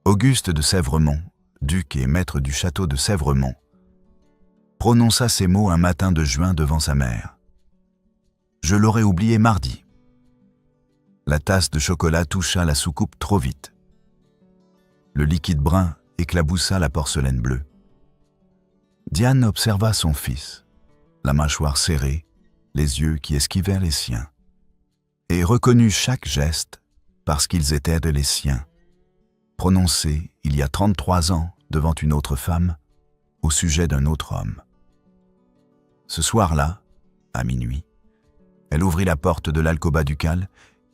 Auguste de Sèvremont, duc et maître du château de Sèvremont, prononça ces mots un matin de juin devant sa mère. Je l'aurais oublié mardi. La tasse de chocolat toucha la soucoupe trop vite. Le liquide brun éclaboussa la porcelaine bleue. Diane observa son fils, la mâchoire serrée, les yeux qui esquivèrent les siens, et reconnut chaque geste parce qu'ils étaient les siens, prononcés il y a 33 ans devant une autre femme, au sujet d'un autre homme. Ce soir-là, à minuit, elle ouvrit la porte de l'alcoba ducale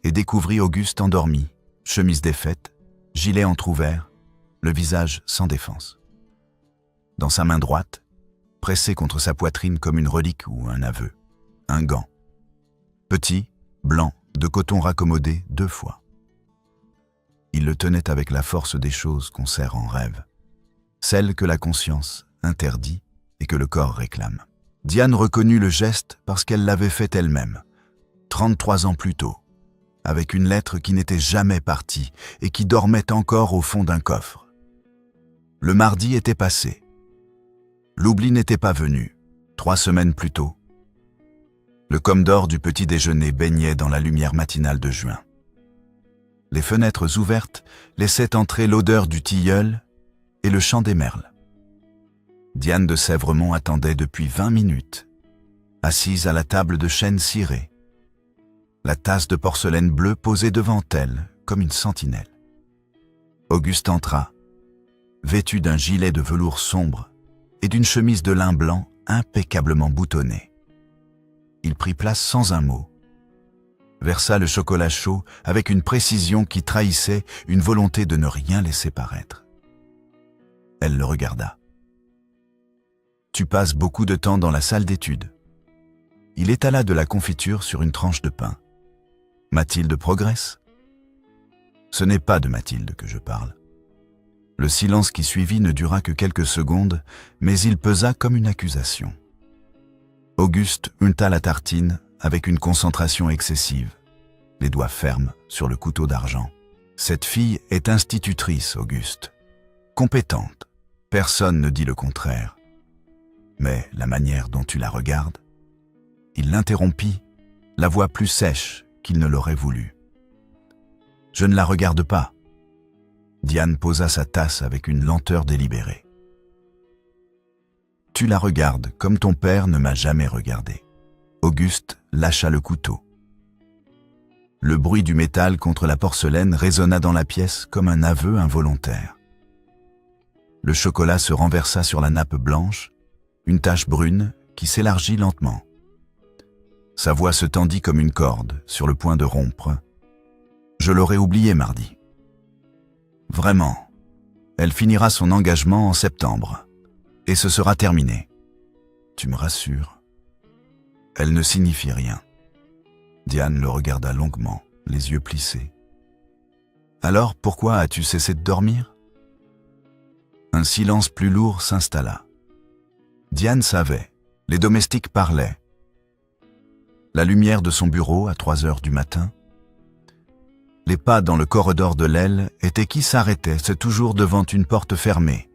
et découvrit Auguste endormi, chemise défaite, gilet entrouvert, le visage sans défense. Dans sa main droite, pressé contre sa poitrine comme une relique ou un aveu, un gant. Petit, blanc, de coton raccommodé 2 fois. Il le tenait avec la force des choses qu'on serre en rêve, celle que la conscience interdit et que le corps réclame. Diane reconnut le geste parce qu'elle l'avait fait elle-même, 33 ans plus tôt, avec une lettre qui n'était jamais partie et qui dormait encore au fond d'un coffre. Le mardi était passé. L'oubli n'était pas venu, 3 semaines plus tôt. Le comme d'or du petit déjeuner baignait dans la lumière matinale de juin. Les fenêtres ouvertes laissaient entrer l'odeur du tilleul et le chant des merles. Diane de Sèvremont attendait depuis 20 minutes, assise à la table de chêne ciré, la tasse de porcelaine bleue posée devant elle comme une sentinelle. Auguste entra, vêtu d'un gilet de velours sombre et d'une chemise de lin blanc impeccablement boutonnée. Il prit place sans un mot, versa le chocolat chaud avec une précision qui trahissait une volonté de ne rien laisser paraître. Elle le regarda. « Tu passes beaucoup de temps dans la salle d'études. » Il étala de la confiture sur une tranche de pain. « Mathilde progresse ?» Ce n'est pas de Mathilde que je parle. Le silence qui suivit ne dura que quelques secondes, mais il pesa comme une accusation. Auguste unta la tartine avec une concentration excessive, les doigts fermes sur le couteau d'argent. Cette fille est institutrice, Auguste. Compétente. Personne ne dit le contraire. Mais la manière dont tu la regardes, il l'interrompit, la voix plus sèche qu'il ne l'aurait voulu. Je ne la regarde pas. Diane posa sa tasse avec une lenteur délibérée. Tu la regardes comme ton père ne m'a jamais regardé. Auguste lâcha le couteau. Le bruit du métal contre la porcelaine résonna dans la pièce comme un aveu involontaire. Le chocolat se renversa sur la nappe blanche, une tache brune qui s'élargit lentement. Sa voix se tendit comme une corde sur le point de rompre. Je l'aurais oublié mardi. Vraiment, elle finira son engagement en septembre, et ce sera terminé. Tu me rassures. Elle ne signifie rien. Diane le regarda longuement, les yeux plissés. Alors pourquoi as-tu cessé de dormir ? Un silence plus lourd s'installa. Diane savait, les domestiques parlaient. La lumière de son bureau à 3 heures du matin. Les pas dans le corridor de l'aile étaient qui s'arrêtaient, c'est toujours devant une porte fermée,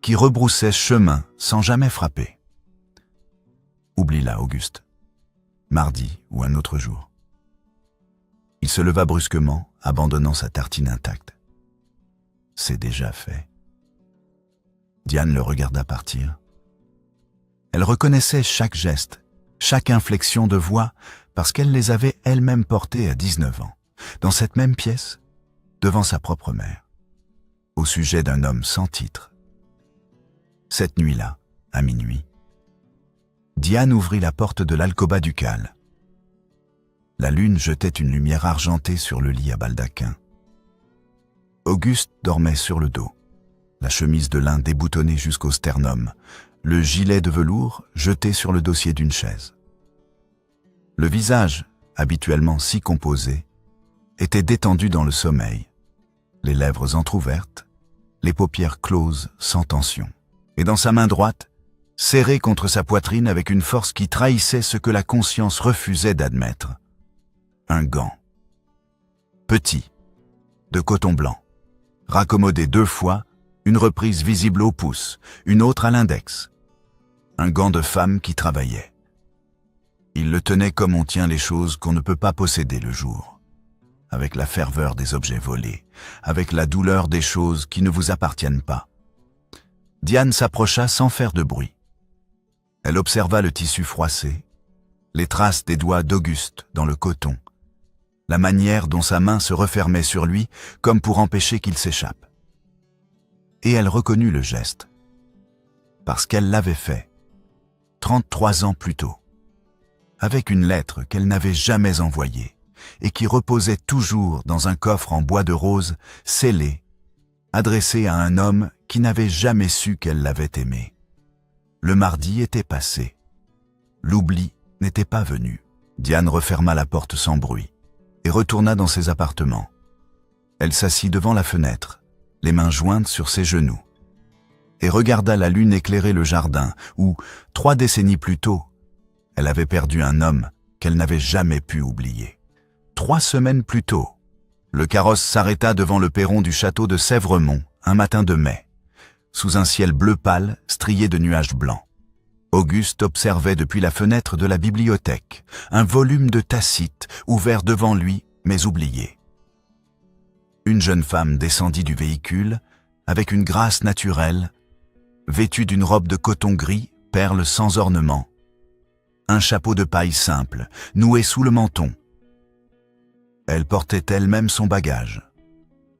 qui rebroussait chemin sans jamais frapper. Oublie-la, Auguste. Mardi ou un autre jour. Il se leva brusquement, abandonnant sa tartine intacte. C'est déjà fait. Diane le regarda partir. Elle reconnaissait chaque geste, chaque inflexion de voix, parce qu'elle les avait elle-même portés à 19 ans, dans cette même pièce, devant sa propre mère, au sujet d'un homme sans titre. Cette nuit-là, à minuit, Diane ouvrit la porte de l'alcoba ducale. La lune jetait une lumière argentée sur le lit à baldaquin. Auguste dormait sur le dos, la chemise de lin déboutonnée jusqu'au sternum, le gilet de velours jeté sur le dossier d'une chaise. Le visage, habituellement si composé, était détendu dans le sommeil, les lèvres entr'ouvertes, les paupières closes sans tension. Et dans sa main droite, serrée contre sa poitrine avec une force qui trahissait ce que la conscience refusait d'admettre. Un gant. Petit, de coton blanc, raccommodé 2 fois, une reprise visible au pouce, une autre à l'index. Un gant de femme qui travaillait. Il le tenait comme on tient les choses qu'on ne peut pas posséder le jour, avec la ferveur des objets volés, avec la douleur des choses qui ne vous appartiennent pas. Diane s'approcha sans faire de bruit. Elle observa le tissu froissé, les traces des doigts d'Auguste dans le coton, la manière dont sa main se refermait sur lui comme pour empêcher qu'il s'échappe. Et elle reconnut le geste, parce qu'elle l'avait fait, 33 ans plus tôt, avec une lettre qu'elle n'avait jamais envoyée et qui reposait toujours dans un coffre en bois de rose scellé, adressé à un homme qui n'avait jamais su qu'elle l'avait aimé. Le mardi était passé. L'oubli n'était pas venu. Diane referma la porte sans bruit et retourna dans ses appartements. Elle s'assit devant la fenêtre, les mains jointes sur ses genoux, et regarda la lune éclairer le jardin où, 3 décennies plus tôt, elle avait perdu un homme qu'elle n'avait jamais pu oublier. 3 semaines plus tôt, le carrosse s'arrêta devant le perron du château de Sèvremont un matin de mai, sous un ciel bleu pâle strié de nuages blancs. Auguste observait depuis la fenêtre de la bibliothèque un volume de Tacite ouvert devant lui mais oublié. Une jeune femme descendit du véhicule avec une grâce naturelle, vêtue d'une robe de coton gris, perles sans ornement, un chapeau de paille simple, noué sous le menton. Elle portait elle-même son bagage,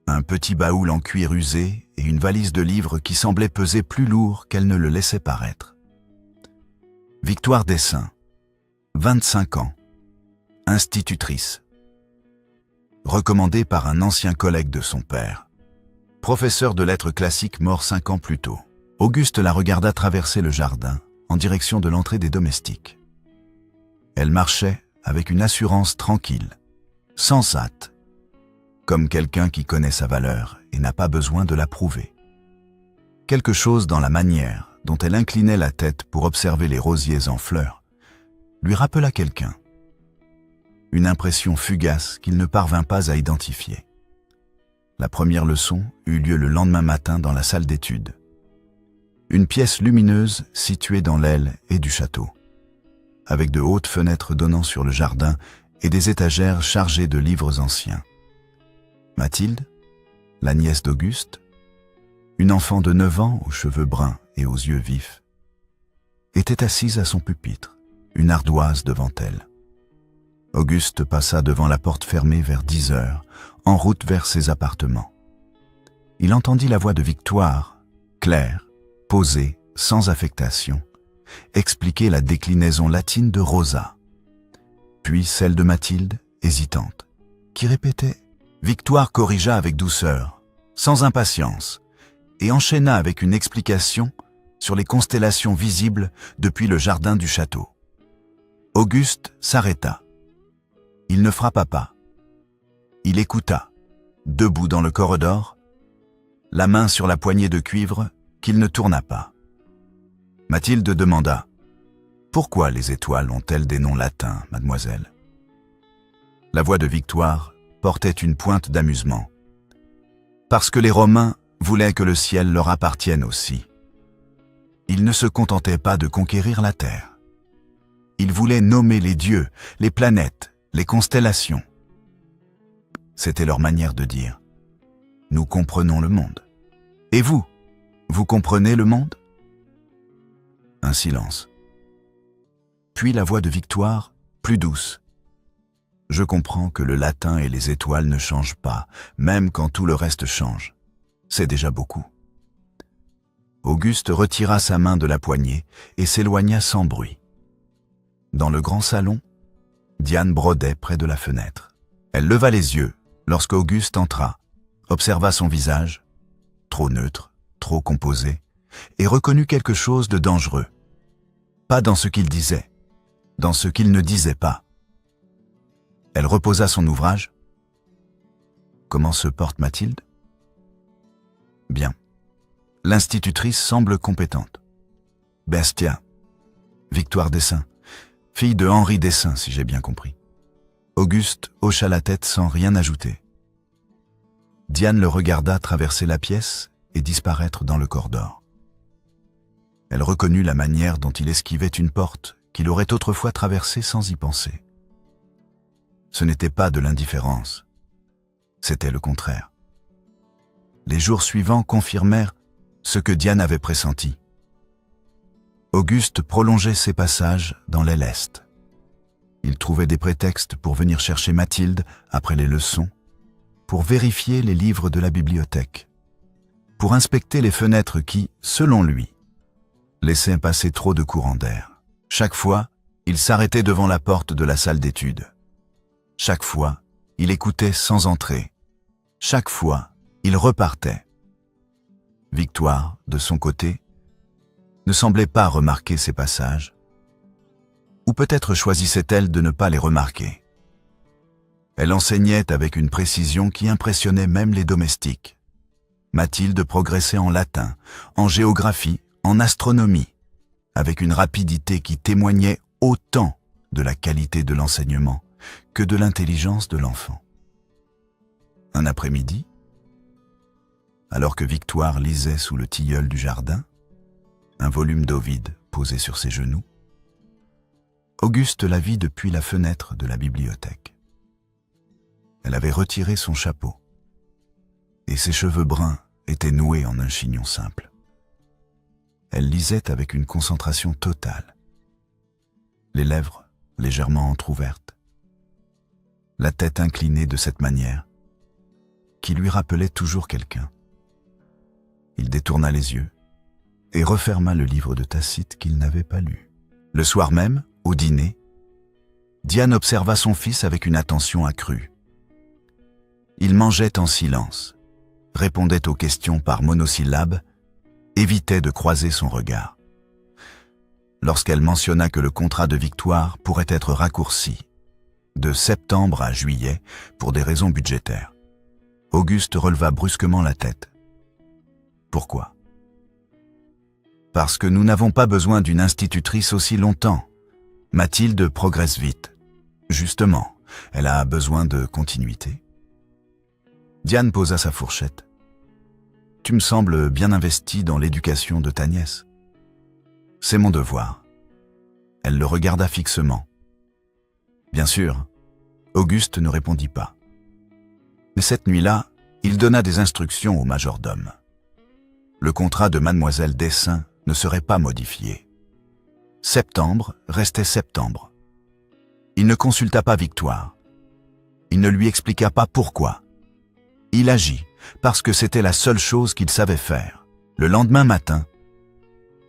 un petit baoul en cuir usé et une valise de livres qui semblait peser plus lourd qu'elle ne le laissait paraître. Victoire Dessin, 25 ans, institutrice. Recommandée par un ancien collègue de son père. Professeur de lettres classiques mort 5 ans plus tôt. Auguste la regarda traverser le jardin en direction de l'entrée des domestiques. Elle marchait avec une assurance tranquille, sans hâte, comme quelqu'un qui connaît sa valeur et n'a pas besoin de la prouver. Quelque chose dans la manière dont elle inclinait la tête pour observer les rosiers en fleurs lui rappela quelqu'un. Une impression fugace qu'il ne parvint pas à identifier. La première leçon eut lieu le lendemain matin dans la salle d'études. Une pièce lumineuse située dans l'aile et du château, avec de hautes fenêtres donnant sur le jardin et des étagères chargées de livres anciens. Mathilde, la nièce d'Auguste, une enfant de 9 ans aux cheveux bruns et aux yeux vifs, était assise à son pupitre, une ardoise devant elle. Auguste passa devant la porte fermée vers 10 heures, en route vers ses appartements. Il entendit la voix de Victoire, claire, posée, sans affectation, expliquer la déclinaison latine de Rosa, puis celle de Mathilde, hésitante, qui répétait. Victoire corrigea avec douceur, sans impatience, et enchaîna avec une explication sur les constellations visibles depuis le jardin du château. Auguste s'arrêta. Il ne frappa pas. Il écouta, debout dans le corridor, la main sur la poignée de cuivre qu'il ne tourna pas. Mathilde demanda « Pourquoi les étoiles ont-elles des noms latins, mademoiselle ?» La voix de Victoire portait une pointe d'amusement. « Parce que les Romains voulaient que le ciel leur appartienne aussi. Ils ne se contentaient pas de conquérir la terre. Ils voulaient nommer les dieux, les planètes, les constellations. C'était leur manière de dire « Nous comprenons le monde. Et vous, vous comprenez le monde ?» Un silence. Puis la voix de Victoire, plus douce. « Je comprends que le latin et les étoiles ne changent pas, même quand tout le reste change. C'est déjà beaucoup. » Auguste retira sa main de la poignée et s'éloigna sans bruit. Dans le grand salon, Diane brodait près de la fenêtre. Elle leva les yeux lorsqu'Auguste entra, observa son visage, trop neutre, trop composé, et reconnut quelque chose de dangereux. Pas dans ce qu'il disait, dans ce qu'il ne disait pas. Elle reposa son ouvrage. « Comment se porte Mathilde ?»« Bien. L'institutrice semble compétente. Bestia. Victoire Dessin. Fille de Henri Dessin, si j'ai bien compris. » Auguste hocha la tête sans rien ajouter. Diane le regarda traverser la pièce et disparaître dans le corridor. Elle reconnut la manière dont il esquivait une porte qu'il aurait autrefois traversée sans y penser. Ce n'était pas de l'indifférence, c'était le contraire. Les jours suivants confirmèrent ce que Diane avait pressenti. Auguste prolongeait ses passages dans l'aile est. Il trouvait des prétextes pour venir chercher Mathilde après les leçons, pour vérifier les livres de la bibliothèque, pour inspecter les fenêtres qui, selon lui, laissaient passer trop de courant d'air. Chaque fois, il s'arrêtait devant la porte de la salle d'études. Chaque fois, il écoutait sans entrer. Chaque fois, il repartait. Victoire, de son côté, ne semblait pas remarquer ces passages, ou peut-être choisissait-elle de ne pas les remarquer. Elle enseignait avec une précision qui impressionnait même les domestiques. Mathilde progressait en latin, en géographie, en astronomie, avec une rapidité qui témoignait autant de la qualité de l'enseignement que de l'intelligence de l'enfant. Un après-midi, alors que Victoire lisait sous le tilleul du jardin, un volume d'Ovide posé sur ses genoux, Auguste la vit depuis la fenêtre de la bibliothèque. Elle avait retiré son chapeau, et ses cheveux bruns étaient noués en un chignon simple. Elle lisait avec une concentration totale, les lèvres légèrement entr'ouvertes, la tête inclinée de cette manière, qui lui rappelait toujours quelqu'un. Il détourna les yeux et referma le livre de Tacite qu'il n'avait pas lu. Le soir même, au dîner, Diane observa son fils avec une attention accrue. Il mangeait en silence, répondait aux questions par monosyllabes, évitait de croiser son regard. Lorsqu'elle mentionna que le contrat de Victoire pourrait être raccourci de septembre à juillet pour des raisons budgétaires, Auguste releva brusquement la tête. Pourquoi ? Parce que nous n'avons pas besoin d'une institutrice aussi longtemps. Mathilde progresse vite. Justement, elle a besoin de continuité. Diane posa sa fourchette. Tu me sembles bien investi dans l'éducation de ta nièce. C'est mon devoir. Elle le regarda fixement. Bien sûr, Auguste ne répondit pas. Mais cette nuit-là, il donna des instructions au majordome. Le contrat de mademoiselle Dessein ne serait pas modifié. Septembre restait septembre. Il ne consulta pas Victoire. Il ne lui expliqua pas pourquoi. Il agit parce que c'était la seule chose qu'il savait faire. Le lendemain matin,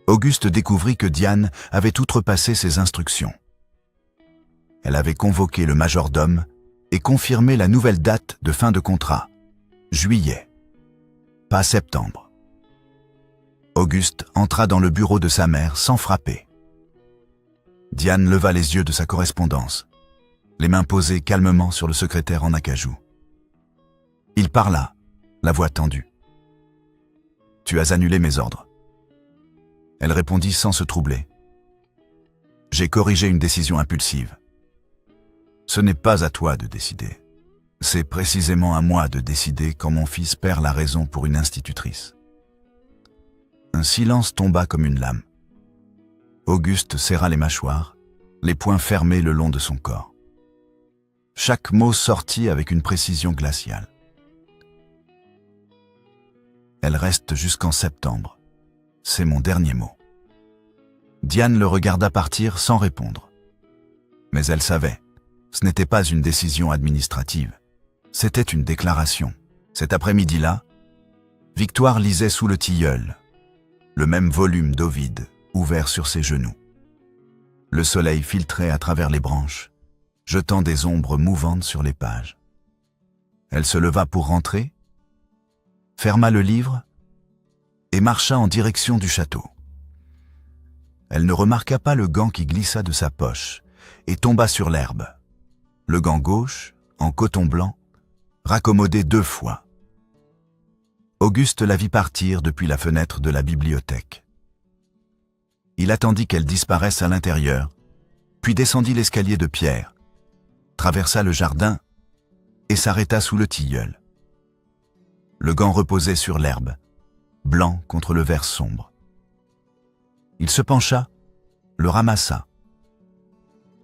Auguste découvrit que Diane avait outrepassé ses instructions. Elle avait convoqué le majordome et confirmé la nouvelle date de fin de contrat, juillet, pas septembre. Auguste entra dans le bureau de sa mère sans frapper. Diane leva les yeux de sa correspondance, les mains posées calmement sur le secrétaire en acajou. Il parla, la voix tendue. « Tu as annulé mes ordres. » Elle répondit sans se troubler. « J'ai corrigé une décision impulsive. Ce n'est pas à toi de décider. C'est précisément à moi de décider quand mon fils perd la raison pour une institutrice. » Un silence tomba comme une lame. Auguste serra les mâchoires, les poings fermés le long de son corps. Chaque mot sortit avec une précision glaciale. Elle reste jusqu'en septembre. C'est mon dernier mot. Diane le regarda partir sans répondre. Mais elle savait, ce n'était pas une décision administrative. C'était une déclaration. Cet après-midi-là, Victoire lisait sous le tilleul, le même volume d'Ovide ouvert sur ses genoux. Le soleil filtrait à travers les branches, jetant des ombres mouvantes sur les pages. Elle se leva pour rentrer, ferma le livre et marcha en direction du château. Elle ne remarqua pas le gant qui glissa de sa poche et tomba sur l'herbe. Le gant gauche, en coton blanc, raccommodé 2 fois. Auguste la vit partir depuis la fenêtre de la bibliothèque. Il attendit qu'elle disparaisse à l'intérieur, puis descendit l'escalier de pierre, traversa le jardin et s'arrêta sous le tilleul. Le gant reposait sur l'herbe, blanc contre le vert sombre. Il se pencha, le ramassa.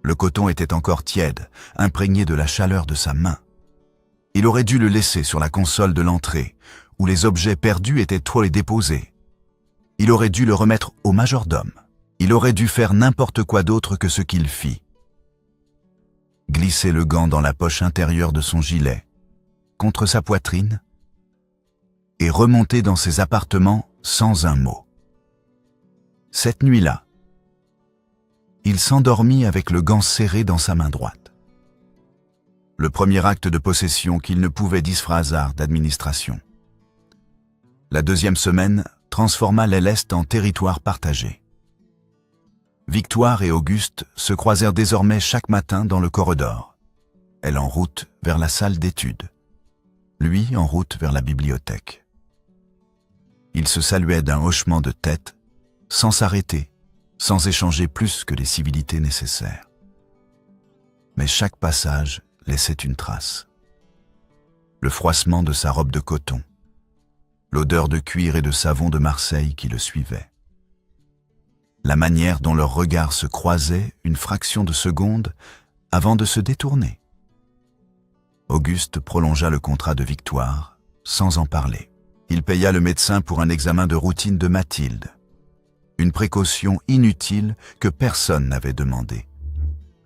Le coton était encore tiède, imprégné de la chaleur de sa main. Il aurait dû le laisser sur la console de l'entrée, où les objets perdus étaient trop déposés. Il aurait dû le remettre au majordome. Il aurait dû faire n'importe quoi d'autre que ce qu'il fit. Glisser le gant dans la poche intérieure de son gilet, contre sa poitrine, et remonter dans ses appartements sans un mot. Cette nuit-là, il s'endormit avec le gant serré dans sa main droite. Le premier acte de possession qu'il ne pouvait disphraser d'administration. La deuxième semaine transforma l'Est en territoire partagé. Victoire et Auguste se croisèrent désormais chaque matin dans le corridor, elle en route vers la salle d'études, lui en route vers la bibliothèque. Ils se saluaient d'un hochement de tête, sans s'arrêter, sans échanger plus que les civilités nécessaires. Mais chaque passage laissait une trace. Le froissement de sa robe de coton, l'odeur de cuir et de savon de Marseille qui le suivait. La manière dont leurs regards se croisaient une fraction de seconde avant de se détourner. Auguste prolongea le contrat de Victoire sans en parler. Il paya le médecin pour un examen de routine de Mathilde. Une précaution inutile que personne n'avait demandée.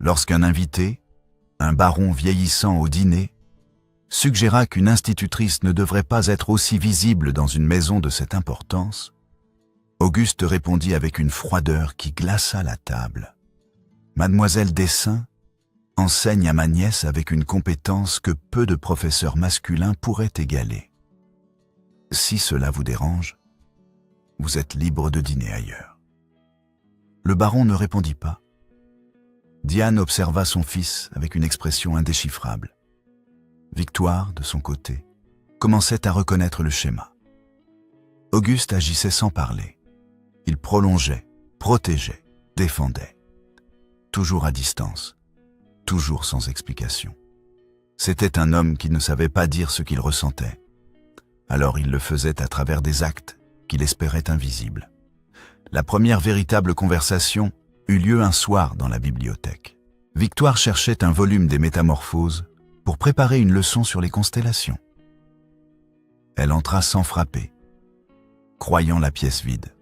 Lorsqu'un invité, un baron vieillissant au dîner, suggéra qu'une institutrice ne devrait pas être aussi visible dans une maison de cette importance, Auguste répondit avec une froideur qui glaça la table. Mademoiselle Dessein enseigne à ma nièce avec une compétence que peu de professeurs masculins pourraient égaler. Si cela vous dérange, vous êtes libre de dîner ailleurs. Le baron ne répondit pas. Diane observa son fils avec une expression indéchiffrable. Victoire, de son côté, commençait à reconnaître le schéma. Auguste agissait sans parler. Il prolongeait, protégeait, défendait. Toujours à distance, toujours sans explication. C'était un homme qui ne savait pas dire ce qu'il ressentait. Alors il le faisait à travers des actes qu'il espérait invisibles. La première véritable conversation eut lieu un soir dans la bibliothèque. Victoire cherchait un volume des Métamorphoses pour préparer une leçon sur les constellations. Elle entra sans frapper, croyant la pièce vide.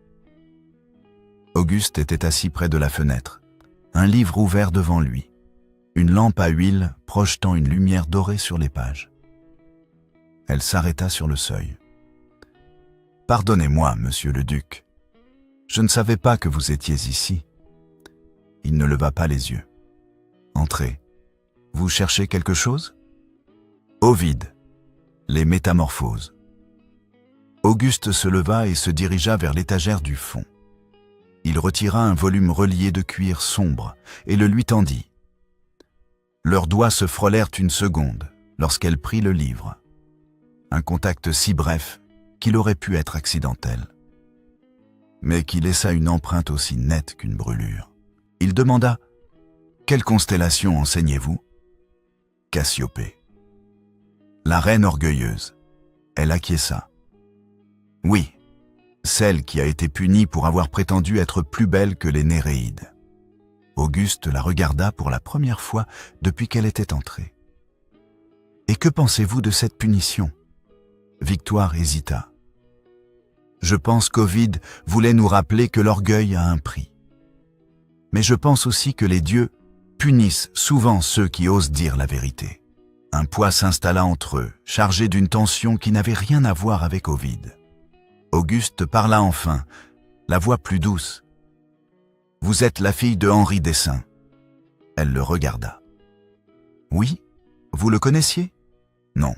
Auguste était assis près de la fenêtre, un livre ouvert devant lui, une lampe à huile projetant une lumière dorée sur les pages. Elle s'arrêta sur le seuil. « Pardonnez-moi, monsieur le duc. Je ne savais pas que vous étiez ici. » Il ne leva pas les yeux. « Entrez. Vous cherchez quelque chose ?»« Ovide. Les Métamorphoses. » Auguste se leva et se dirigea vers l'étagère du fond. Il retira un volume relié de cuir sombre et le lui tendit. Leurs doigts se frôlèrent une seconde lorsqu'elle prit le livre. Un contact si bref qu'il aurait pu être accidentel, mais qui laissa une empreinte aussi nette qu'une brûlure. Il demanda « Quelle constellation enseignez-vous » ? « Cassiopée. » La reine orgueilleuse. Elle acquiesça. « Oui, celle qui a été punie pour avoir prétendu être plus belle que les Néréides. » Auguste la regarda pour la première fois depuis qu'elle était entrée. « Et que pensez-vous de cette punition ?» Victoire hésita. « Je pense qu'Ovide voulait nous rappeler que l'orgueil a un prix. Mais je pense aussi que les dieux punissent souvent ceux qui osent dire la vérité. » Un poids s'installa entre eux, chargé d'une tension qui n'avait rien à voir avec Ovide. Auguste parla enfin, la voix plus douce. « Vous êtes la fille de Henri Dessein. » Elle le regarda. « Oui, vous le connaissiez ?»« Non.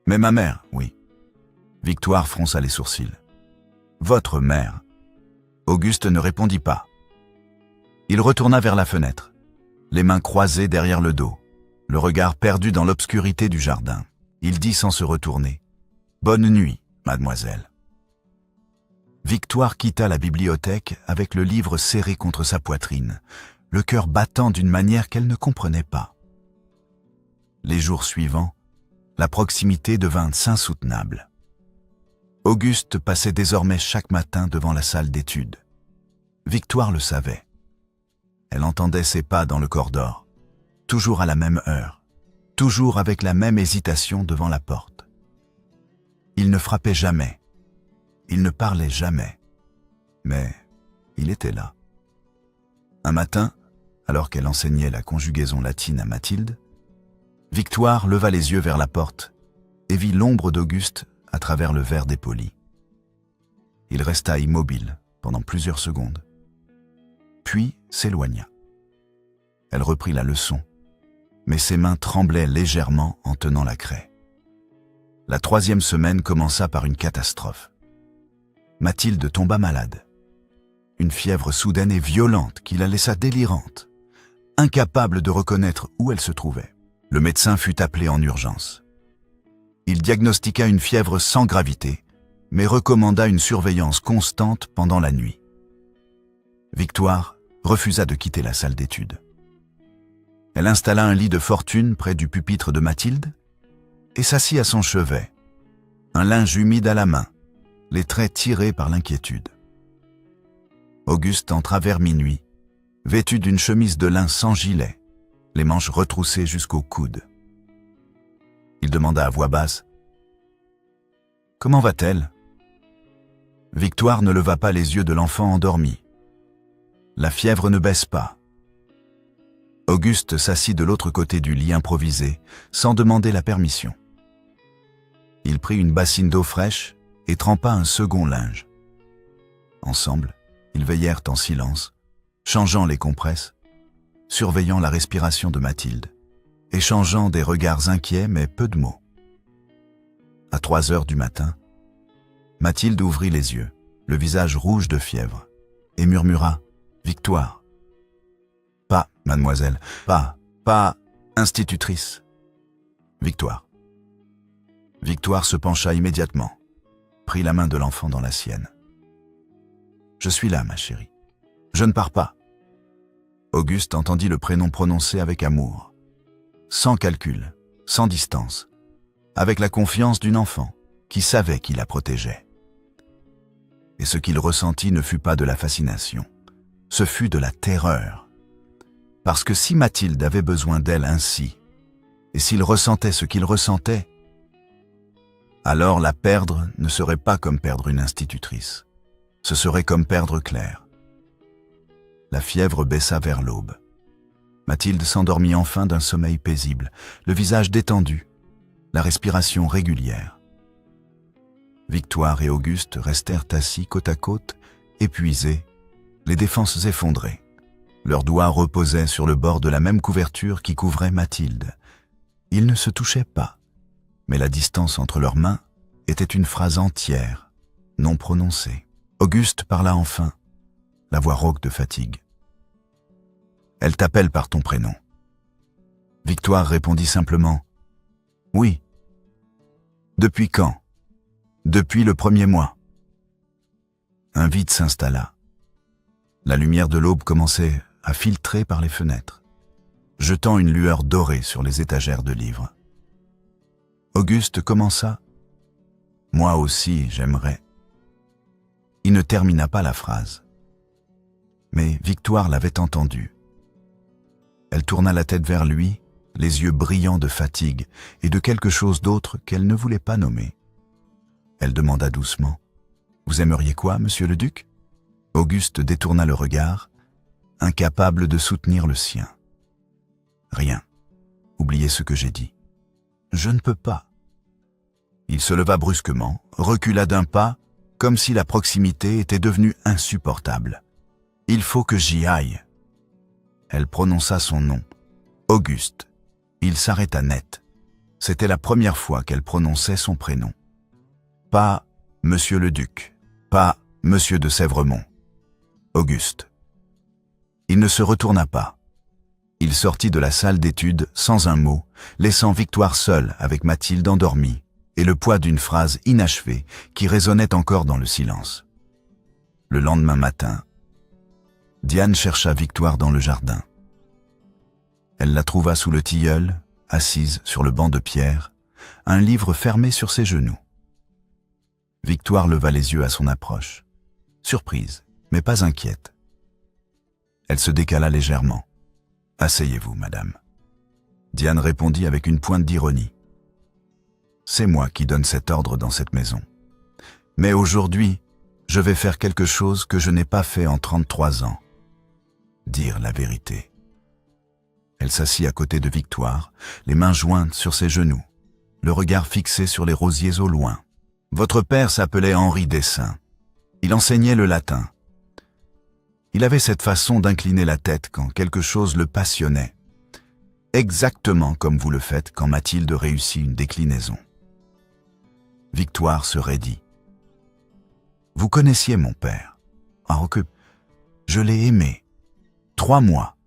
Mais ma mère, oui. » Victoire fronça les sourcils. « Votre mère ?» Auguste ne répondit pas. Il retourna vers la fenêtre, les mains croisées derrière le dos, le regard perdu dans l'obscurité du jardin. Il dit sans se retourner « Bonne nuit, mademoiselle. » Victoire quitta la bibliothèque avec le livre serré contre sa poitrine, le cœur battant d'une manière qu'elle ne comprenait pas. Les jours suivants, la proximité devint insoutenable. Auguste passait désormais chaque matin devant la salle d'études. Victoire le savait. Elle entendait ses pas dans le corridor, toujours à la même heure, toujours avec la même hésitation devant la porte. Il ne frappait jamais, il ne parlait jamais, mais il était là. Un matin, alors qu'elle enseignait la conjugaison latine à Mathilde, Victoire leva les yeux vers la porte et vit l'ombre d'Auguste à travers le verre dépoli. Il resta immobile pendant plusieurs secondes, puis s'éloigna. Elle reprit la leçon, mais ses mains tremblaient légèrement en tenant la craie. La 3e semaine commença par une catastrophe. Mathilde tomba malade. Une fièvre soudaine et violente qui la laissa délirante, incapable de reconnaître où elle se trouvait. Le médecin fut appelé en urgence. Il diagnostiqua une fièvre sans gravité, mais recommanda une surveillance constante pendant la nuit. Victoire refusa de quitter la salle d'études. Elle installa un lit de fortune près du pupitre de Mathilde et s'assit à son chevet, un linge humide à la main, les traits tirés par l'inquiétude. Auguste entra vers minuit, vêtu d'une chemise de lin sans gilet, les manches retroussées jusqu'au coude. Il demanda à voix basse « Comment va-t-elle » Victoire ne leva pas les yeux de l'enfant endormi. La fièvre ne baisse pas. Auguste s'assit de l'autre côté du lit improvisé, sans demander la permission. Il prit une bassine d'eau fraîche et trempa un second linge. Ensemble, ils veillèrent en silence, changeant les compresses, surveillant la respiration de Mathilde, échangeant des regards inquiets mais peu de mots. À 3 heures du matin, Mathilde ouvrit les yeux, le visage rouge de fièvre, et murmura « Victoire ». « Pas, mademoiselle, pas, institutrice. » « Victoire. » Victoire se pencha immédiatement, prit la main de l'enfant dans la sienne. « Je suis là, ma chérie. Je ne pars pas. » Auguste entendit le prénom prononcé avec amour, sans calcul, sans distance, avec la confiance d'une enfant qui savait qui la protégeait. Et ce qu'il ressentit ne fut pas de la fascination, ce fut de la terreur. Parce que si Mathilde avait besoin d'elle ainsi, et s'il ressentait ce qu'il ressentait, alors la perdre ne serait pas comme perdre une institutrice, ce serait comme perdre Claire. La fièvre baissa vers l'aube. Mathilde s'endormit enfin d'un sommeil paisible, le visage détendu, la respiration régulière. Victoire et Auguste restèrent assis côte à côte, épuisés, les défenses effondrées. Leurs doigts reposaient sur le bord de la même couverture qui couvrait Mathilde. Ils ne se touchaient pas, mais la distance entre leurs mains était une phrase entière, non prononcée. Auguste parla enfin, la voix rauque de fatigue. « Elle t'appelle par ton prénom. » Victoire répondit simplement « Oui. »« Depuis quand ?»« Depuis le 1er mois. » Un vide s'installa. La lumière de l'aube commençait à filtrer par les fenêtres, jetant une lueur dorée sur les étagères de livres. Auguste commença « Moi aussi, j'aimerais ». Il ne termina pas la phrase. Mais Victoire l'avait entendu. Elle tourna la tête vers lui, les yeux brillants de fatigue et de quelque chose d'autre qu'elle ne voulait pas nommer. Elle demanda doucement « Vous aimeriez quoi, monsieur le duc ?» Auguste détourna le regard, incapable de soutenir le sien. « Rien. Oubliez ce que j'ai dit. Je ne peux pas. » Il se leva brusquement, recula d'un pas, comme si la proximité était devenue insupportable. « Il faut que j'y aille. » Elle prononça son nom. Auguste. Il s'arrêta net. C'était la première fois qu'elle prononçait son prénom. Pas « Monsieur le Duc », pas « Monsieur de Sèvremont ». Auguste. Il ne se retourna pas. Il sortit de la salle d'études sans un mot, laissant Victoire seule avec Mathilde endormie et le poids d'une phrase inachevée qui résonnait encore dans le silence. Le lendemain matin, Diane chercha Victoire dans le jardin. Elle la trouva sous le tilleul, assise sur le banc de pierre, un livre fermé sur ses genoux. Victoire leva les yeux à son approche, surprise, mais pas inquiète. Elle se décala légèrement. « Asseyez-vous, madame. » Diane répondit avec une pointe d'ironie. « C'est moi qui donne cet ordre dans cette maison. Mais aujourd'hui, je vais faire quelque chose que je n'ai pas fait en 33 ans. Dire la vérité. » Elle s'assit à côté de Victoire, les mains jointes sur ses genoux, le regard fixé sur les rosiers au loin. « Votre père s'appelait Henri Dessein. Il enseignait le latin. Il avait cette façon d'incliner la tête quand quelque chose le passionnait, exactement comme vous le faites quand Mathilde réussit une déclinaison. » Victoire se raidit. « Vous connaissiez mon père. Ah, que je l'ai aimé. 3 mois.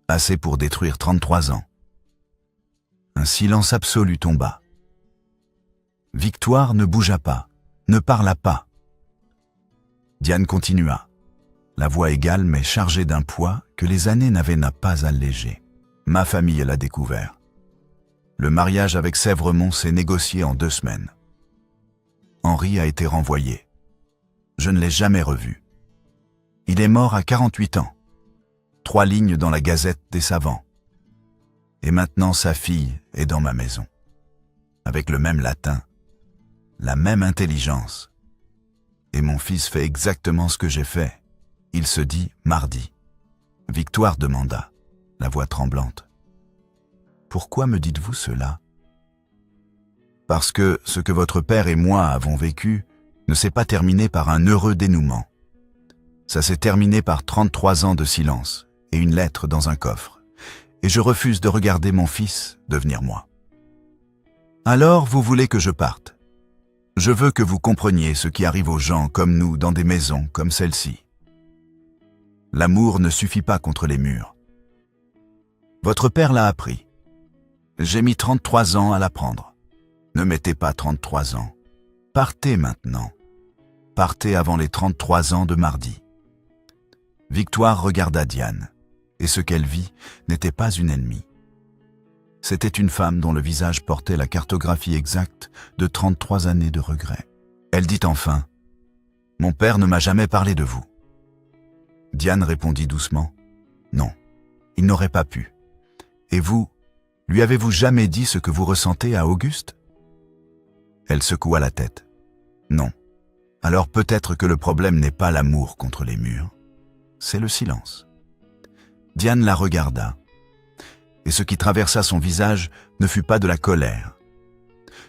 Assez pour détruire 33 ans. » Un silence absolu tomba. Victoire ne bougea pas, ne parla pas. Diane continua, la voix égale mais chargée d'un poids que les années n'avaient pas allégé. « Ma famille l'a découvert. Le mariage avec Sèvremont s'est négocié en 2 semaines. Henri a été renvoyé. Je ne l'ai jamais revu. Il est mort à 48 ans. 3 lignes dans la Gazette des Savants. Et maintenant sa fille est dans ma maison. Avec le même latin, la même intelligence. Et mon fils fait exactement ce que j'ai fait. Il se dit mardi. » Victoire demanda, la voix tremblante. « Pourquoi me dites-vous cela ? » « Parce que ce que votre père et moi avons vécu ne s'est pas terminé par un heureux dénouement. Ça s'est terminé par 33 ans de silence et une lettre dans un coffre. Et je refuse de regarder mon fils devenir moi. Alors vous voulez que je parte ? Je veux que vous compreniez ce qui arrive aux gens comme nous dans des maisons comme celle-ci. L'amour ne suffit pas contre les murs. Votre père l'a appris. J'ai mis 33 ans à l'apprendre. Ne mettez pas 33 ans. Partez maintenant. Partez avant les 33 ans de mardi. » Victoire regarda Diane, et ce qu'elle vit n'était pas une ennemie. C'était une femme dont le visage portait la cartographie exacte de 33 années de regrets. Elle dit enfin « Mon père ne m'a jamais parlé de vous. » Diane répondit doucement « Non, il n'aurait pas pu. Et vous, lui avez-vous jamais dit ce que vous ressentez à Auguste ?» Elle secoua la tête. « Non. Alors peut-être que le problème n'est pas l'amour contre les murs, c'est le silence. » Diane la regarda, et ce qui traversa son visage ne fut pas de la colère.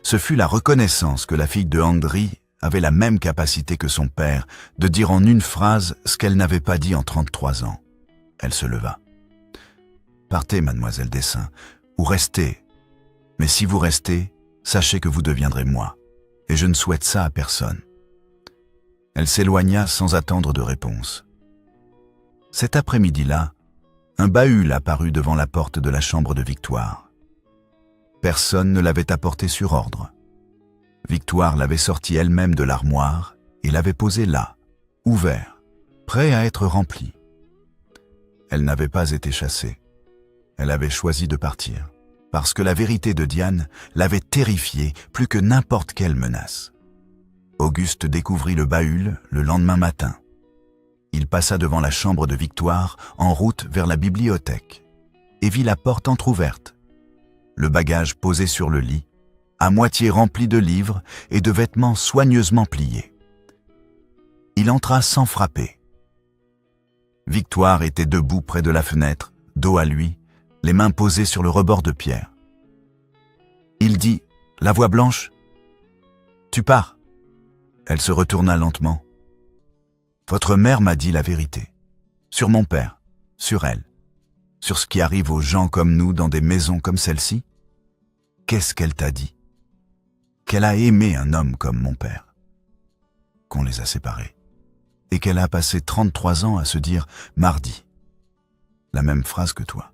Ce fut la reconnaissance que la fille de Henri avait la même capacité que son père de dire en une phrase ce qu'elle n'avait pas dit en 33 ans. Elle se leva. « Partez, mademoiselle Dessein, ou restez. Mais si vous restez, sachez que vous deviendrez moi, et je ne souhaite ça à personne. » Elle s'éloigna sans attendre de réponse. Cet après-midi-là, un bahut apparut devant la porte de la chambre de Victoire. Personne ne l'avait apporté sur ordre. Victoire l'avait sorti elle-même de l'armoire et l'avait posé là, ouvert, prêt à être rempli. Elle n'avait pas été chassée. Elle avait choisi de partir, parce que la vérité de Diane l'avait terrifiée plus que n'importe quelle menace. Auguste découvrit le bahut le lendemain matin. Il passa devant la chambre de Victoire en route vers la bibliothèque et vit la porte entr'ouverte, le bagage posé sur le lit, à moitié rempli de livres et de vêtements soigneusement pliés. Il entra sans frapper. Victoire était debout près de la fenêtre, dos à lui, les mains posées sur le rebord de pierre. Il dit, la voix blanche, « Tu pars ?» Elle se retourna lentement. « Votre mère m'a dit la vérité. Sur mon père, sur elle, sur ce qui arrive aux gens comme nous dans des maisons comme celle-ci. Qu'est-ce qu'elle t'a dit ? Qu'elle a aimé un homme comme mon père. Qu'on les a séparés. Et qu'elle a passé 33 ans à se dire « mardi ». La même phrase que toi.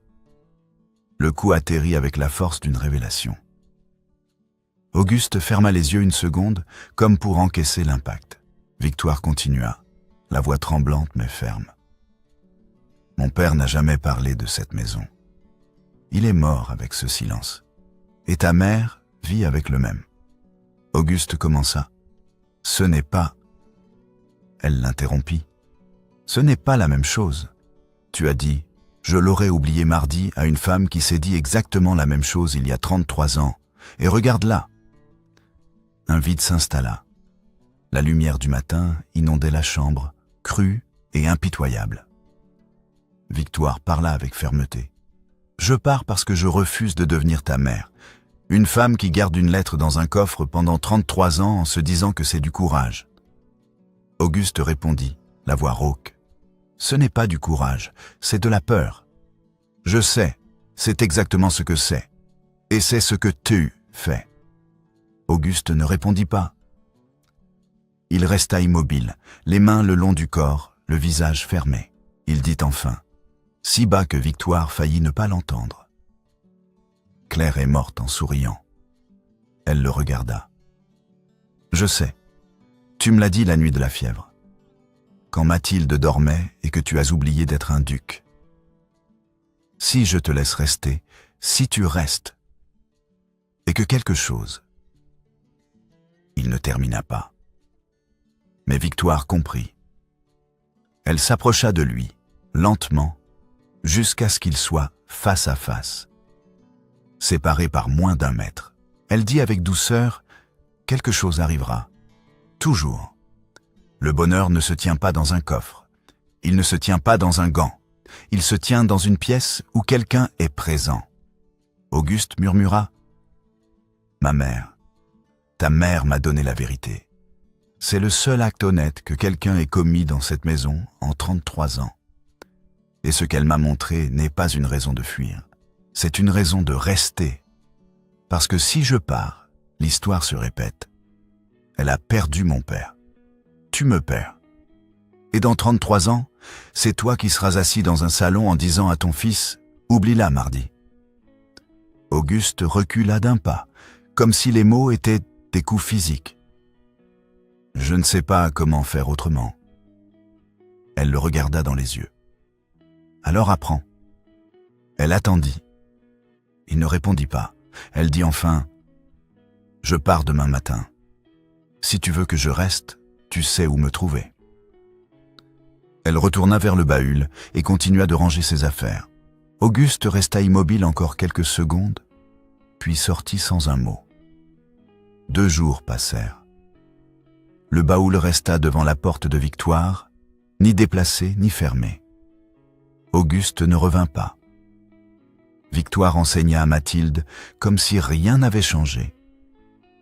Le coup atterrit avec la force d'une révélation. Auguste ferma les yeux une seconde, comme pour encaisser l'impact. Victoire continua, la voix tremblante mais ferme. Mon père n'a jamais parlé de cette maison. Il est mort avec ce silence. Et ta mère vit avec le même. Auguste commença. Ce n'est pas... Elle l'interrompit. Ce n'est pas la même chose. Tu as dit, je l'aurais oublié mardi à une femme qui s'est dit exactement la même chose il y a 33 ans. Et regarde là. Un vide s'installa. La lumière du matin inondait la chambre, crue et impitoyable. Victoire parla avec fermeté. Je pars parce que je refuse de devenir ta mère. Une femme qui garde une lettre dans un coffre pendant 33 ans en se disant que c'est du courage. Auguste répondit, la voix rauque. Ce n'est pas du courage, c'est de la peur. Je sais, c'est exactement ce que c'est. Et c'est ce que tu fais. Auguste ne répondit pas. Il resta immobile, les mains le long du corps, le visage fermé. Il dit enfin, si bas que Victoire faillit ne pas l'entendre. Claire est morte en souriant. Elle le regarda. Je sais, tu me l'as dit la nuit de la fièvre, quand Mathilde dormait et que tu as oublié d'être un duc. Si je te laisse rester, si tu restes, et que quelque chose... Il ne termina pas. Mais Victoire comprit. Elle s'approcha de lui, lentement, jusqu'à ce qu'ils soient face à face. Séparés par moins d'1 mètre, elle dit avec douceur, « Quelque chose arrivera. Toujours. Le bonheur ne se tient pas dans un coffre. Il ne se tient pas dans un gant. Il se tient dans une pièce où quelqu'un est présent. » Auguste murmura, « Ma mère, ta mère m'a donné la vérité. C'est le seul acte honnête que quelqu'un ait commis dans cette maison en 33 ans. Et ce qu'elle m'a montré n'est pas une raison de fuir. C'est une raison de rester. Parce que si je pars, l'histoire se répète. Elle a perdu mon père. Tu me perds. Et dans 33 ans, c'est toi qui seras assis dans un salon en disant à ton fils « Oublie-la mardi ». Auguste recula d'1 pas, comme si les mots étaient des coups physiques. Je ne sais pas comment faire autrement. Elle le regarda dans les yeux. Alors apprends. Elle attendit. Il ne répondit pas. Elle dit enfin, « Je pars demain matin. Si tu veux que je reste, tu sais où me trouver. » Elle retourna vers le bahut et continua de ranger ses affaires. Auguste resta immobile encore quelques secondes, puis sortit sans un mot. 2 jours passèrent. Le baoul resta devant la porte de Victoire, ni déplacé ni fermé. Auguste ne revint pas. Victoire enseigna à Mathilde comme si rien n'avait changé.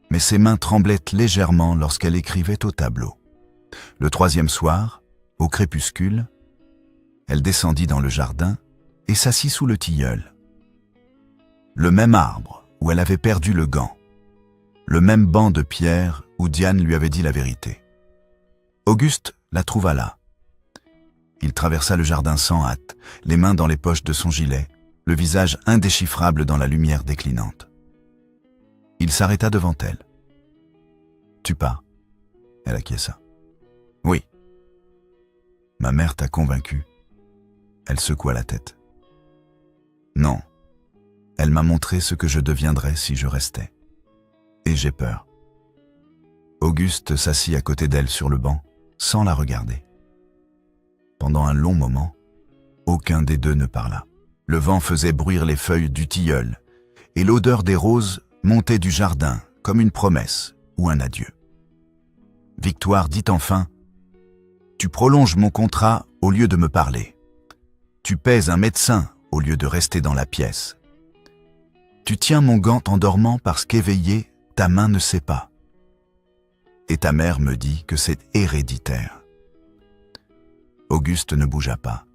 Mais ses mains tremblaient légèrement lorsqu'elle écrivait au tableau. Le 3e soir, au crépuscule, elle descendit dans le jardin et s'assit sous le tilleul. Le même arbre où elle avait perdu le gant. Le même banc de pierre où Diane lui avait dit la vérité. Auguste la trouva là. Il traversa le jardin sans hâte, les mains dans les poches de son gilet, le visage indéchiffrable dans la lumière déclinante. Il s'arrêta devant elle. « Tu pars ?» Elle acquiesça. « Oui. »« Ma mère t'a convaincu ?» Elle secoua la tête. « Non. Elle m'a montré ce que je deviendrais si je restais. Et j'ai peur. » Auguste s'assit à côté d'elle sur le banc, sans la regarder. Pendant un long moment, aucun des deux ne parla. Le vent faisait bruire les feuilles du tilleul, et l'odeur des roses montait du jardin comme une promesse ou un adieu. Victoire dit enfin, « Tu prolonges mon contrat au lieu de me parler. Tu paies un médecin au lieu de rester dans la pièce. Tu tiens mon gant en dormant parce qu'éveillée, ta main ne sait pas. Et ta mère me dit que c'est héréditaire. » Auguste ne bougea pas.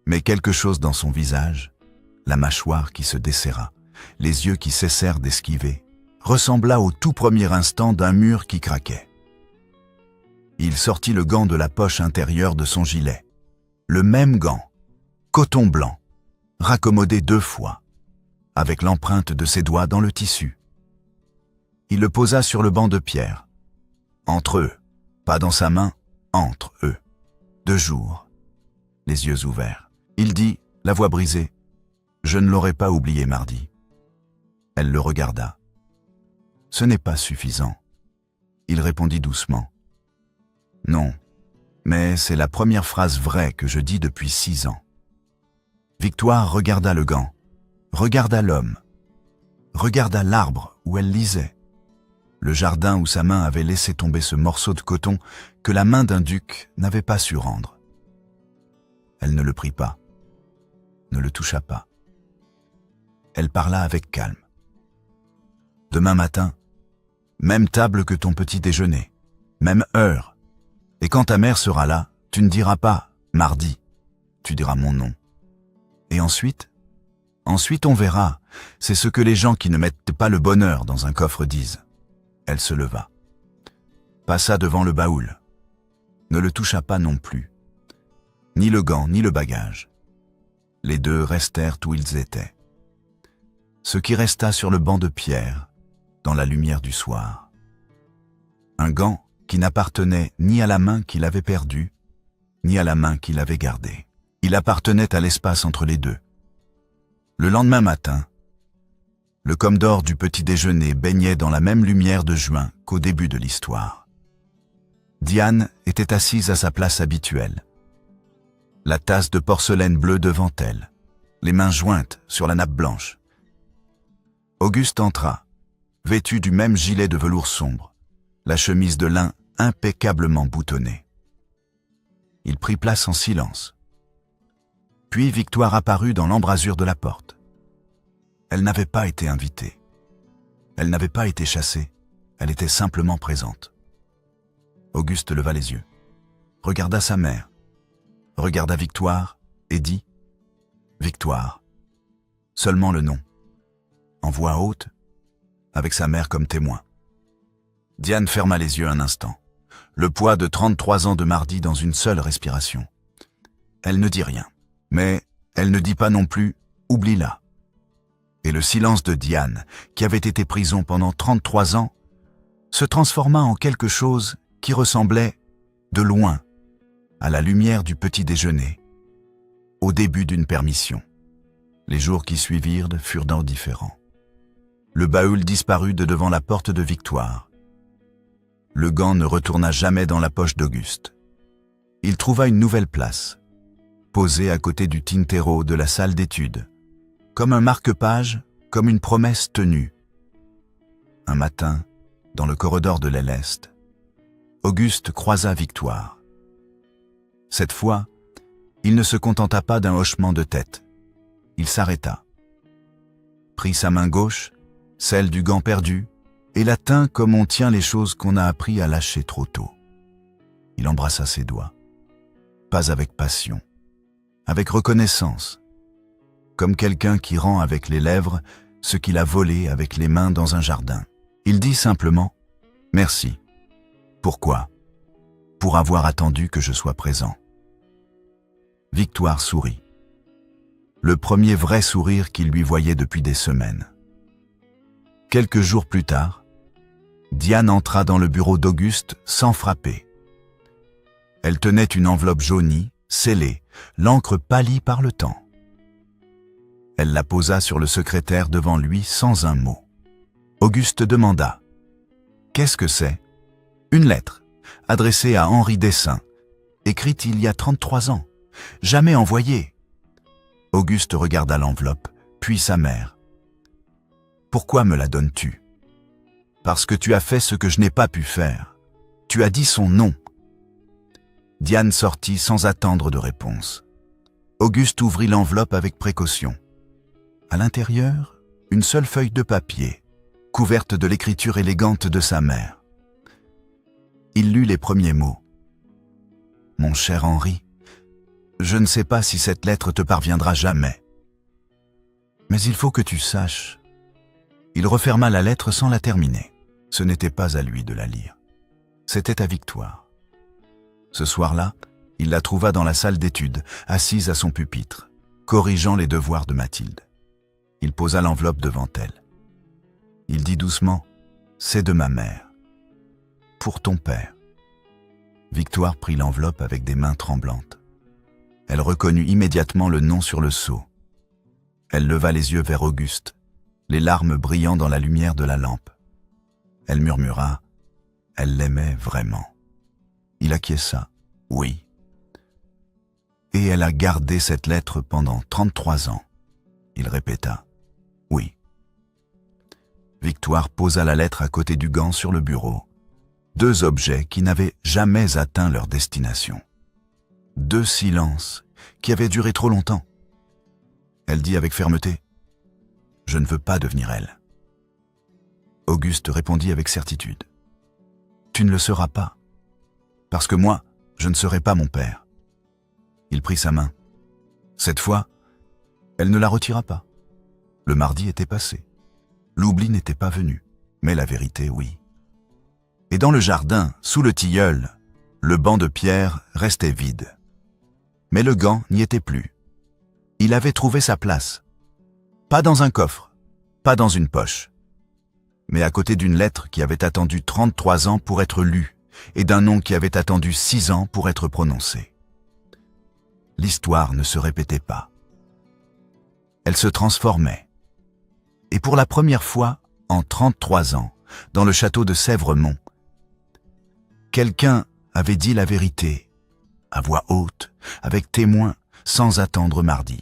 Mais quelque chose dans son visage, la mâchoire qui se desserra, les yeux qui cessèrent d'esquiver, ressembla au tout premier instant d'un mur qui craquait. Il sortit le gant de la poche intérieure de son gilet. Le même gant, coton blanc, raccommodé 2 fois, avec l'empreinte de ses doigts dans le tissu. Il le posa sur le banc de pierre. Entre eux, pas dans sa main, entre eux. 2 jours, les yeux ouverts. Il dit, la voix brisée, « Je ne l'aurais pas oublié mardi. » Elle le regarda. « Ce n'est pas suffisant. Il répondit doucement. « Non, mais c'est la première phrase vraie que je dis depuis 6 ans. » Victoire regarda le gant, regarda l'homme, regarda l'arbre où elle lisait, le jardin où sa main avait laissé tomber ce morceau de coton que la main d'un duc n'avait pas su rendre. Elle ne le prit pas, ne le toucha pas. Elle parla avec calme. « Demain matin, même table que ton petit déjeuner, même heure. Et quand ta mère sera là, tu ne diras pas « mardi », tu diras mon nom. Et ensuite on verra, c'est ce que les gens qui ne mettent pas le bonheur dans un coffre disent. » Elle se leva, passa devant le baoul, ne le toucha pas non plus, ni le gant ni le bagage. Les deux restèrent où ils étaient. Ce qui resta sur le banc de pierre, dans la lumière du soir. Un gant qui n'appartenait ni à la main qu'il avait perdue, ni à la main qu'il avait gardée. Il appartenait à l'espace entre les deux. Le lendemain matin, le Commodore du petit déjeuner baignait dans la même lumière de juin qu'au début de l'histoire. Diane était assise à sa place habituelle. La tasse de porcelaine bleue devant elle, les mains jointes sur la nappe blanche. Auguste entra, vêtu du même gilet de velours sombre, la chemise de lin impeccablement boutonnée. Il prit place en silence. Puis Victoire apparut dans l'embrasure de la porte. Elle n'avait pas été invitée. Elle n'avait pas été chassée. Elle était simplement présente. Auguste leva les yeux, regarda sa mère, regarda Victoire et dit « Victoire ». Seulement le nom, en voix haute, avec sa mère comme témoin. Diane ferma les yeux un instant, le poids de 33 ans de mardi dans une seule respiration. Elle ne dit rien, mais elle ne dit pas non plus « oublie-la ». Et le silence de Diane, qui avait été prison pendant 33 ans, se transforma en quelque chose qui ressemblait, de loin, à la lumière du petit déjeuner, au début d'une permission. Les jours qui suivirent furent différents. Le baoul disparut de devant la porte de Victoire. Le gant ne retourna jamais dans la poche d'Auguste. Il trouva une nouvelle place, posée à côté du tintero de la salle d'études, comme un marque-page, comme une promesse tenue. Un matin, dans le corridor de l'aile est, Auguste croisa Victoire. Cette fois, il ne se contenta pas d'un hochement de tête. Il s'arrêta, prit sa main gauche, celle du gant perdu, et la tint comme on tient les choses qu'on a appris à lâcher trop tôt. Il embrassa ses doigts, pas avec passion, avec reconnaissance, comme quelqu'un qui rend avec les lèvres ce qu'il a volé avec les mains dans un jardin. Il dit simplement « Merci ». Pourquoi ? Pour avoir attendu que je sois présent. Victoire sourit. Le premier vrai sourire qu'il lui voyait depuis des semaines. Quelques jours plus tard, Diane entra dans le bureau d'Auguste sans frapper. Elle tenait une enveloppe jaunie, scellée, l'encre pâlie par le temps. Elle la posa sur le secrétaire devant lui sans un mot. Auguste demanda « Qu'est-ce que c'est ?» « Une lettre, adressée à Henri Dessein, écrite il y a 33 ans, jamais envoyée. » Auguste regarda l'enveloppe, puis sa mère. « Pourquoi me la donnes-tu ? » « Parce que tu as fait ce que je n'ai pas pu faire. Tu as dit son nom. » Diane sortit sans attendre de réponse. Auguste ouvrit l'enveloppe avec précaution. À l'intérieur, une seule feuille de papier, couverte de l'écriture élégante de sa mère. Il lut les premiers mots. « Mon cher Henri, je ne sais pas si cette lettre te parviendra jamais. Mais il faut que tu saches. » Il referma la lettre sans la terminer. Ce n'était pas à lui de la lire. C'était à Victoire. Ce soir-là, il la trouva dans la salle d'études, assise à son pupitre, corrigeant les devoirs de Mathilde. Il posa l'enveloppe devant elle. Il dit doucement « C'est de ma mère. Pour ton père. » Victoire prit l'enveloppe avec des mains tremblantes. Elle reconnut immédiatement le nom sur le sceau. Elle leva les yeux vers Auguste, les larmes brillant dans la lumière de la lampe. Elle murmura « Elle l'aimait vraiment. Il acquiesça, oui. Et elle a gardé cette lettre pendant 33 ans. Il répéta, oui. Victoire posa la lettre à côté du gant sur le bureau. 2 objets qui n'avaient jamais atteint leur destination. 2 silences qui avaient duré trop longtemps. Elle dit avec fermeté, « Je ne veux pas devenir elle. » Auguste répondit avec certitude, « Tu ne le seras pas, parce que moi, je ne serai pas mon père. » Il prit sa main. Cette fois, elle ne la retira pas. Le mardi était passé. L'oubli n'était pas venu, mais la vérité, oui. Et dans le jardin, sous le tilleul, le banc de pierre restait vide. Mais le gant n'y était plus. Il avait trouvé sa place. Pas dans un coffre, pas dans une poche, mais à côté d'une lettre qui avait attendu 33 ans pour être lue et d'un nom qui avait attendu 6 ans pour être prononcé. L'histoire ne se répétait pas. Elle se transformait. Et pour la première fois, en 33 ans, dans le château de Sèvremont, quelqu'un avait dit la vérité, à voix haute, avec témoin, sans attendre mardi.